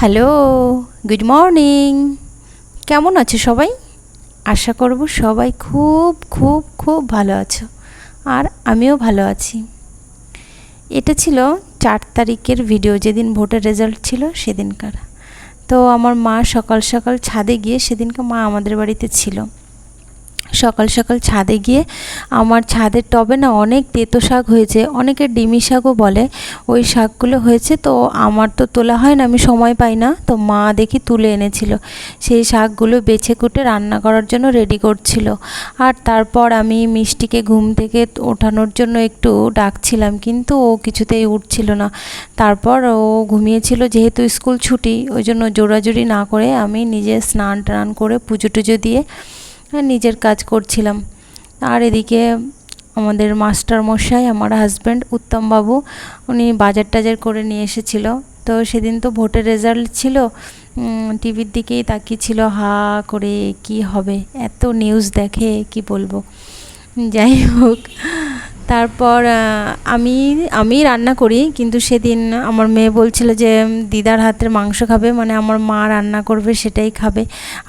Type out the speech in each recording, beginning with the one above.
Hello, good morning. কেমন আছো সবাই? আশা করব সবাই খুব খুব খুব ভালো আছো, আর আমিও ভালো আছি। এটা ছিল 4 তারিখের ভিডিও, যেদিন ভোটের রেজাল্ট ছিল সেদিনকার। তো আমার মা সকাল সকাল ছাদে গিয়ে, সেদিনকে মা আমাদের বাড়িতে ছিল, সকাল সকাল ছাদে গিয়ে আমার ছাদের টবে না অনেক তেতো শাক হয়েছে, অনেকে ডিমি শাকও বলে, ওই শাকগুলো হয়েছে। তো আমার তো তোলা হয় না, আমি সময় পাই না, তো মা দেখি তুলে এনেছিল। সেই শাকগুলো বেছে কুটে রান্না করার জন্য রেডি করছিল। আর তারপর আমি মিষ্টিকে ঘুম থেকে ওঠানোর জন্য একটু ডাকছিলাম, কিন্তু ও কিছুতেই উঠছিল না। তারপর ও ঘুমিয়েছিল, যেহেতু স্কুল ছুটি, ওই জন্য জোরাজুরি না করে আমি নিজে স্নান টান করে পুজো টুজো দিয়ে নিজের কাজ করছিলাম। আর এদিকে আমাদের মাস্টার মশাই, আমার হাজব্যান্ড উত্তমবাবু, উনি বাজার টাজার করে নিয়ে এসেছিল। তো সেদিন তো ভোটের রেজাল্ট ছিল, টিভির দিকেই তাকিয়েছিল হা করে, কি হবে, এত নিউজ দেখে কি বলবো। যাই হোক, তারপর আমি রান্না করি, কিন্তু সেদিন আমার মেয়ে বলছিল যে দিদার হাতের মাংস খাবে, মানে আমার মা রান্না করবে সেটাই খাবে।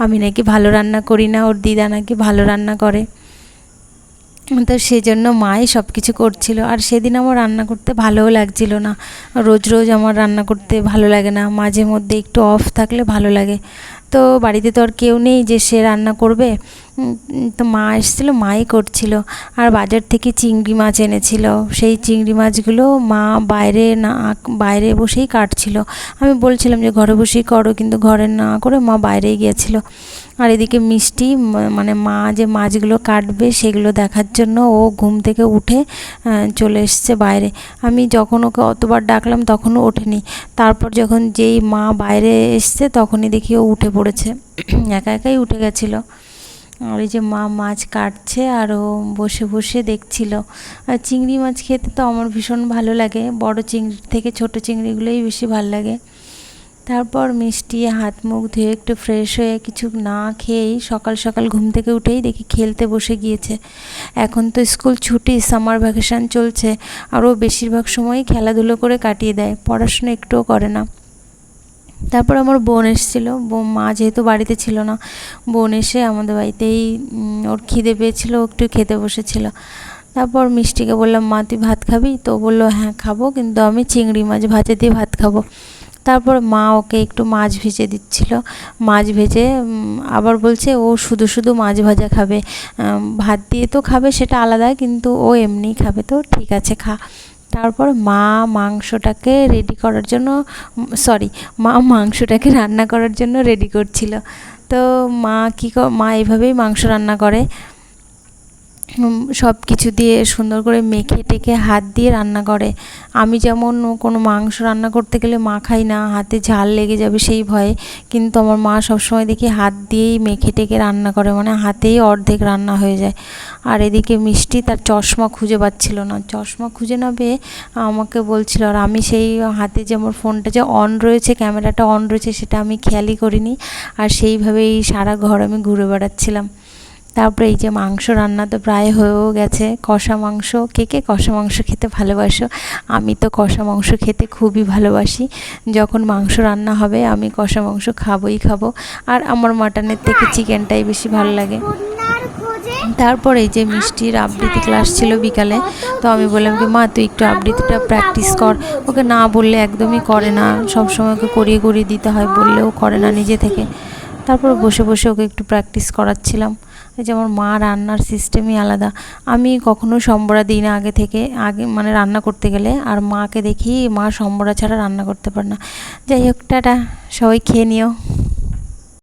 আমি নাকি ভালো রান্না করি না, ওর দিদা নাকি ভালো রান্না করে। তো সেই জন্য মাই সব কিছু করছিল। আর সেদিন আমার রান্না করতে ভালোও লাগছিল না। রোজ রোজ আমার রান্না করতে ভালো লাগে না, মাঝে মধ্যে একটু অফ থাকলে ভালো লাগে। তো বাড়িতে তো আর কেউ নেই যে সে রান্না করবে, তো মা এসেছিলো, মাই করছিল। আর বাজার থেকে চিংড়ি মাছ এনেছিল, সেই চিংড়ি মাছগুলো মা বাইরে বসেই কাটছিল। আমি বলছিলাম যে ঘরে বসেই করো, কিন্তু ঘরে না করে মা বাইরেই গিয়েছিল। আর এদিকে মিষ্টি, মানে মা যে মাছগুলো কাটবে সেগুলো দেখার জন্য ও ঘুম থেকে উঠে চলে এসছে বাইরে। আমি যখন ওকে অতবার ডাকলাম তখনও ওঠেনি। তারপর যখন যেই মা বাইরে এসছে তখনই দেখি ও উঠে পড়েছে, একা একাই উঠে গেছিলো। আর এই যে মা মাছ কাটছে আর ও বসে বসে দেখছিল। আর চিংড়ি মাছ খেতে তো আমার ভীষণ ভালো লাগে, বড় চিংড়ির থেকে ছোট চিংড়িগুলোই বেশি ভালো লাগে। তারপর মিষ্টি হাত মুখ ধুয়ে একটু ফ্রেশ হয়ে কিছু না খেয়েই সকাল সকাল ঘুম থেকে উঠেই দেখি খেলতে বসে গিয়েছে। এখন তো স্কুল ছুটি, সামার ভ্যাকেশান চলছে, আর ও বেশিরভাগ সময়ই খেলাধুলো করে কাটিয়ে দেয়, পড়াশোনা একটুও করে না। তারপর আমার বোন এসেছিলো, মা যেহেতু বাড়িতে ছিল না, বোন এসে আমাদের বাড়িতেই ওর খিদে পেয়েছিলো, একটু খেতে বসেছিল। তারপর মিষ্টিকে বললাম, মা তুই ভাত খাবি? তো বললো হ্যাঁ খাবো, কিন্তু আমি চিংড়ি মাছ ভাজা দিয়ে ভাত খাবো। তারপর মা ওকে একটু মাছ ভেজে দিচ্ছিল, মাছ ভেজে আবার বলছে ও শুধু শুধু মাছ ভাজা খাবে, ভাত দিয়ে তো খাবে সেটা আলাদা, কিন্তু ও এমনিই খাবে। তো ঠিক আছে খা। তারপর মা মাংসটাকে রান্না করার জন্য রেডি করছিল। তো মা এইভাবেই মাংস রান্না করে, সব কিছু দিয়ে সুন্দর করে মেখে টেকে হাত দিয়ে রান্না করে। আমি যেমন কোনো মাংস রান্না করতে গেলে মাখাই না, হাতে ঝাল লেগে যাবে সেই ভয়ে, কিন্তু আমার মা সবসময় দেখি হাত দিয়েই মেখে টেকে রান্না করে, মানে হাতেই অর্ধেক রান্না হয়ে যায়। আর এদিকে মিষ্টি তার চশমা খুঁজে পাচ্ছিল না, চশমা খুঁজে না পেয়ে আমাকে বলছিল, আর আমি সেই হাতে যে আমার ফোনটা যে অন রয়েছে, ক্যামেরাটা অন রয়েছে, সেটা আমি খেয়ালই করিনি। আর সেইভাবেই সারা ঘর আমি ঘুরে বেড়াচ্ছিলাম। তারপরে এই যে মাংস রান্না তো প্রায় হয়েও গেছে, কষা মাংস। কে কে কষা মাংস খেতে ভালোবাসো? আমি তো কষা মাংস খেতে খুবই ভালোবাসি, যখন মাংস রান্না হবে আমি কষা মাংস খাবোই খাবো। আর আমার মাটনের থেকে চিকেনটাই বেশি ভালো লাগে। তারপর এই যে মিষ্টির আবৃত্তি ক্লাস ছিল বিকালে, তো আমি বললাম কি মা তুই একটু আবৃত্তিটা প্র্যাকটিস কর। ওকে না বললে একদমই করে না, সবসময় ওকে করিয়ে করিয়ে দিতে হয়, বললেও করে না নিজে থেকে। তারপর বসে বসে ওকে একটু প্র্যাকটিস করাচ্ছিলাম। এই যে আমার মা রান্নার সিস্টেমই আলাদা, আমি কখনো সম্বরা দিই না আগে মানে রান্না করতে গেলে। আর মাকে দেখি মা সম্বরা ছাড়া রান্না করতে পারে না। যাই হোক, টাটা, সবাই খেয়ে নিও।